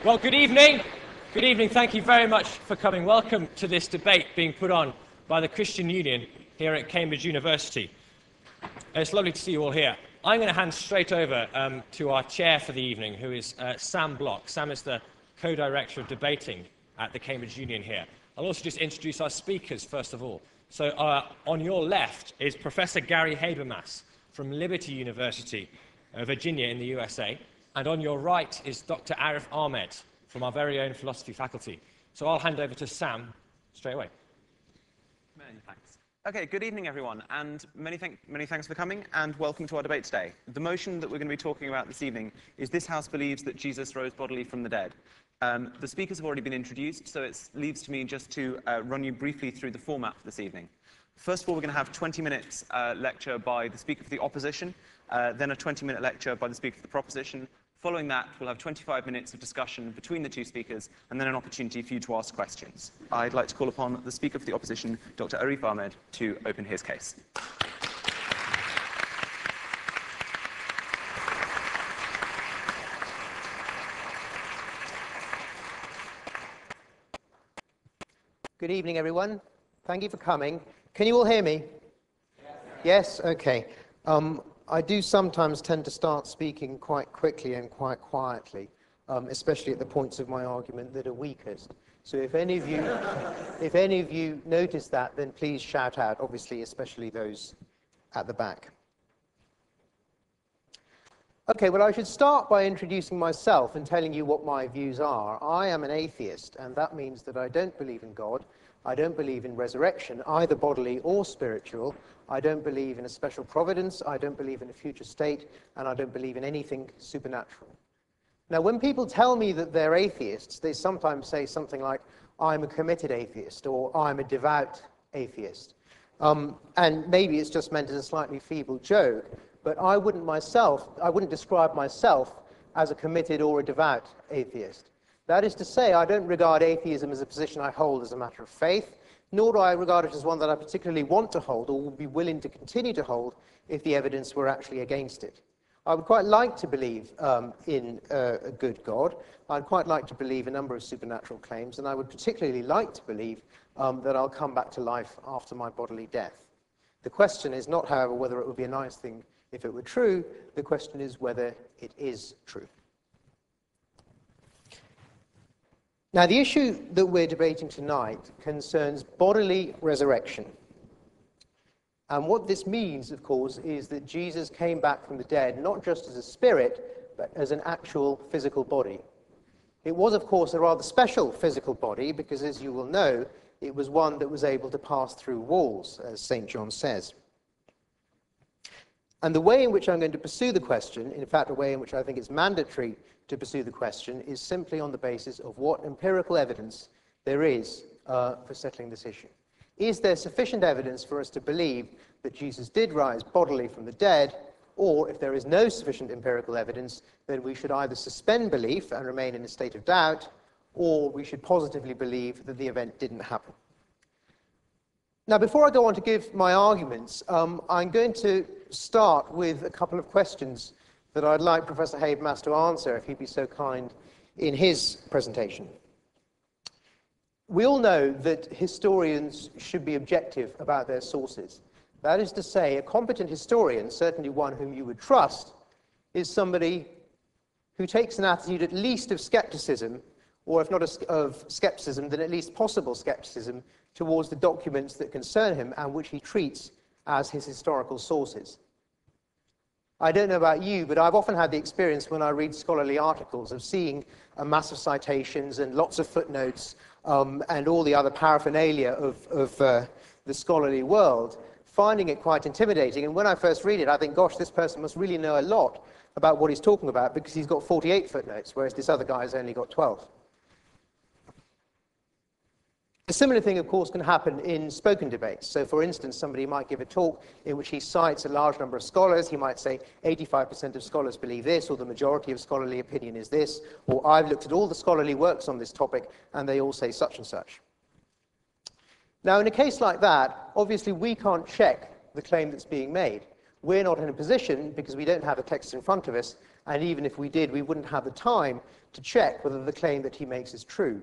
Well, good evening. Good evening. Thank you very much for coming. Welcome to this debate being put on by the Christian Union here at Cambridge University. It's lovely to see you all here. I'm going to hand straight over to our chair for the evening, who is Sam Block. Sam is the co-director of debating at the Cambridge Union here. I'll also just introduce our speakers first of all. So on your left is Professor Gary Habermas from Liberty University, Virginia in the USA. And on your right is Dr. Ahmed from our very own philosophy faculty. So I'll hand over to Sam straight away. Many thanks. Okay, good evening, everyone, and many thanks for coming, and welcome to our debate today. The motion that we're going to be talking about this evening is "This House believes that Jesus rose bodily from the dead." The speakers have already been introduced, so it leaves to me just to run you briefly through the format for this evening. First of all, we're going to have 20 minutes lecture by the Speaker for the Opposition, then a 20-minute lecture by the Speaker for the Proposition. Following that, we'll have 25 minutes of discussion between the two speakers, and then an opportunity for you to ask questions. I'd like to call upon the Speaker for the Opposition, Dr. Ahmed, to open his case. Good evening, everyone. Thank you for coming. Can you all hear me? Yes? Okay. I do sometimes tend to start speaking quite quickly and quite quietly, especially at the points of my argument that are weakest. So if any of you notice that, then please shout out, obviously, especially those at the back. Okay, well, I should start by introducing myself and telling you what my views are. I am an atheist, and that means that I don't believe in God. I don't believe in resurrection, either bodily or spiritual. I don't believe in a special providence. I don't believe in a future state, and I don't believe in anything supernatural. Now, when people tell me that they're atheists, they sometimes say something like, "I'm a committed atheist," or "I'm a devout atheist." And maybe it's just meant as a slightly feeble joke, but I wouldn't describe myself as a committed or a devout atheist. That is to say, I don't regard atheism as a position I hold as a matter of faith, nor do I regard it as one that I particularly want to hold or would be willing to continue to hold if the evidence were actually against it. I would quite like to believe in a good God. I'd quite like to believe a number of supernatural claims, and I would particularly like to believe that I'll come back to life after my bodily death. The question is not, however, whether it would be a nice thing if it were true. The question is whether it is true. Now, the issue that we're debating tonight concerns bodily resurrection. And what this means, of course, is that Jesus came back from the dead, not just as a spirit, but as an actual physical body. It was, of course, a rather special physical body, because, as you will know, it was one that was able to pass through walls, as St. John says. And the way in which I'm going to pursue the question, in fact, a way in which I think it's mandatory to pursue the question, is simply on the basis of what empirical evidence there is for settling this issue. Is there sufficient evidence for us to believe that Jesus did rise bodily from the dead, or if there is no sufficient empirical evidence, then we should either suspend belief and remain in a state of doubt, or we should positively believe that the event didn't happen. Now, before I go on to give my arguments, I'm going to start with a couple of questions that I'd like Professor Habermas to answer, if he'd be so kind, in his presentation. We all know that historians should be objective about their sources. That is to say, a competent historian, certainly one whom you would trust, is somebody who takes an attitude at least of skepticism, or if not of skepticism, then at least possible skepticism, towards the documents that concern him and which he treats as his historical sources. I don't know about you, but I've often had the experience when I read scholarly articles of seeing a mass of citations and lots of footnotes and all the other paraphernalia of the scholarly world, finding it quite intimidating. And when I first read it, I think, gosh, this person must really know a lot about what he's talking about, because he's got 48 footnotes, whereas this other guy has only got 12. A similar thing, of course, can happen in spoken debates. So, for instance, somebody might give a talk in which he cites a large number of scholars. He might say 85% of scholars believe this, or the majority of scholarly opinion is this, or I've looked at all the scholarly works on this topic, and they all say such and such. Now, in a case like that, obviously we can't check the claim that's being made. We're not in a position, because we don't have the text in front of us, and even if we did, we wouldn't have the time to check whether the claim that he makes is true.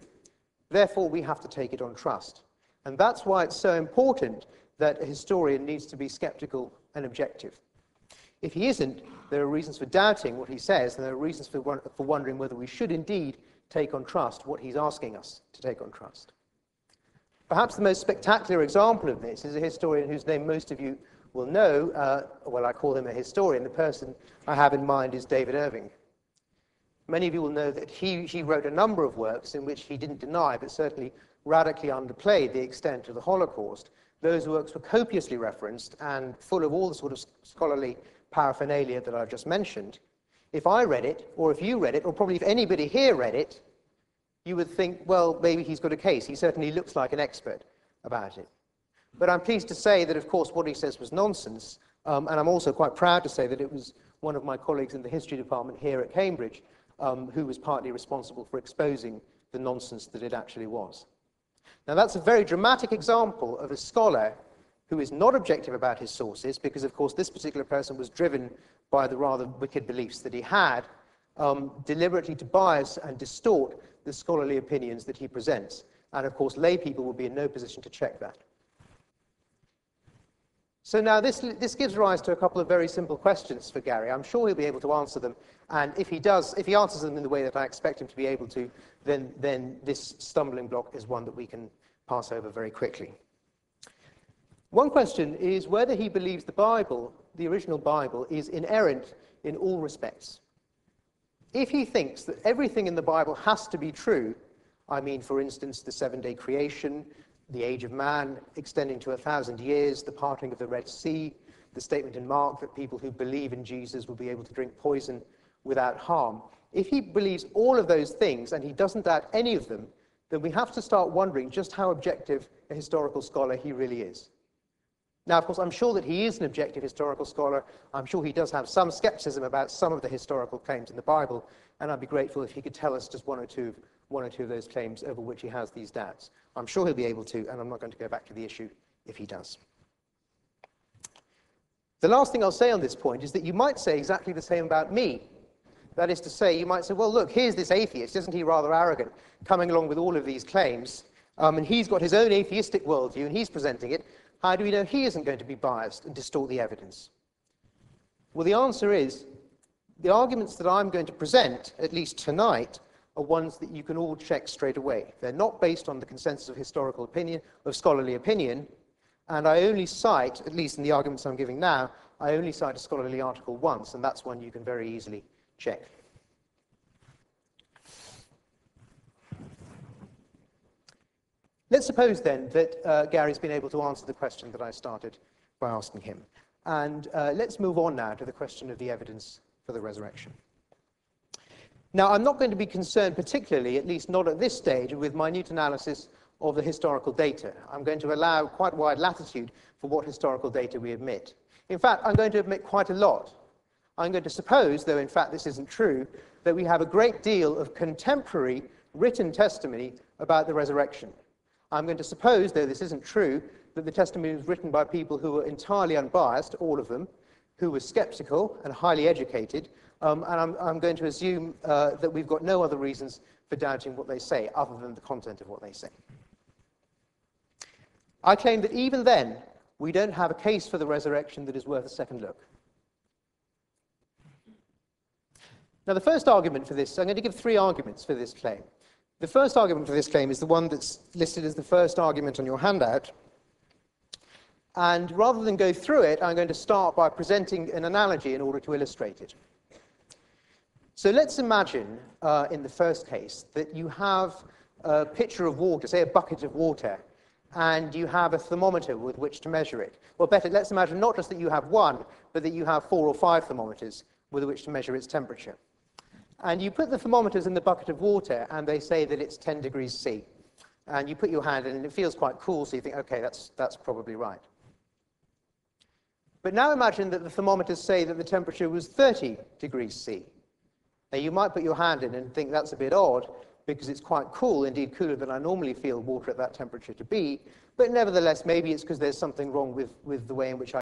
Therefore, we have to take it on trust. And that's why it's so important that a historian needs to be skeptical and objective. If he isn't, there are reasons for doubting what he says, and there are reasons for wondering whether we should indeed take on trust what he's asking us to take on trust. Perhaps the most spectacular example of this is a historian whose name most of you will know. Well, I call him a historian. The person I have in mind is David Irving. Many of you will know that he wrote a number of works in which he didn't deny, but certainly radically underplayed the extent of the Holocaust. Those works were copiously referenced and full of all the sort of scholarly paraphernalia that I've just mentioned. If I read it, or if you read it, or probably if anybody here read it, you would think, well, maybe he's got a case. He certainly looks like an expert about it. But I'm pleased to say that, of course, what he says was nonsense, and I'm also quite proud to say that it was one of my colleagues in the history department here at Cambridge who was partly responsible for exposing the nonsense that it actually was. Now, that's a very dramatic example of a scholar who is not objective about his sources, because, of course, this particular person was driven by the rather wicked beliefs that he had, deliberately to bias and distort the scholarly opinions that he presents. And, of course, lay people will be in no position to check that. So now this gives rise to a couple of very simple questions for Gary. I'm sure he'll be able to answer them, and if he answers them in the way that I expect him to be able to, then this stumbling block is one that we can pass over very quickly. One question is whether he believes the Bible, the original Bible, is inerrant in all respects. If he thinks that everything in the Bible has to be true, I mean, for instance, the seven-day creation, the age of man extending to 1,000 years, the parting of the Red Sea, the statement in Mark that people who believe in Jesus will be able to drink poison without harm. If he believes all of those things and he doesn't doubt any of them, then we have to start wondering just how objective a historical scholar he really is. Now, of course, I'm sure that he is an objective historical scholar. I'm sure he does have some skepticism about some of the historical claims in the Bible, and I'd be grateful if he could tell us just one or two of those claims over which he has these doubts. I'm sure he'll be able to, and I'm not going to go back to the issue if he does. The last thing I'll say on this point is that you might say exactly the same about me. That is to say, you might say, well, look, here's this atheist, isn't he rather arrogant, coming along with all of these claims, and he's got his own atheistic worldview, and he's presenting it. How do we know he isn't going to be biased and distort the evidence? Well, the answer is, the arguments that I'm going to present, at least tonight, are ones that you can all check straight away. They're not based on the consensus of historical opinion, of scholarly opinion, and I only cite, at least in the arguments I'm giving now, I only cite a scholarly article once, and that's one you can very easily check. Let's suppose then that Gary's been able to answer the question that I started by asking him. And let's move on now to the question of the evidence for the resurrection. Now, I'm not going to be concerned particularly, at least not at this stage, with minute analysis of the historical data. I'm going to allow quite wide latitude for what historical data we admit. In fact, I'm going to admit quite a lot. I'm going to suppose, though in fact this isn't true, that we have a great deal of contemporary written testimony about the resurrection. I'm going to suppose, though this isn't true, that the testimony was written by people who were entirely unbiased, all of them, who were skeptical and highly educated, and I'm going to assume that we've got no other reasons for doubting what they say, other than the content of what they say. I claim that even then, we don't have a case for the resurrection that is worth a second look. Now, the first argument for this, I'm going to give three arguments for this claim. The first argument for this claim is the one that's listed as the first argument on your handout. And rather than go through it, I'm going to start by presenting an analogy in order to illustrate it. So let's imagine, in the first case, that you have a pitcher of water, say a bucket of water, and you have a thermometer with which to measure it. Or better, let's imagine not just that you have one, but that you have 4 or 5 thermometers with which to measure its temperature. And you put the thermometers in the bucket of water, and they say that it's 10 degrees C. And you put your hand in, and it feels quite cool, so you think, okay, that's probably right. But now imagine that the thermometers say that the temperature was 30 degrees C. Now, you might put your hand in and think that's a bit odd, because it's quite cool, indeed cooler than I normally feel water at that temperature to be, but nevertheless, maybe it's because there's something wrong with the way in which I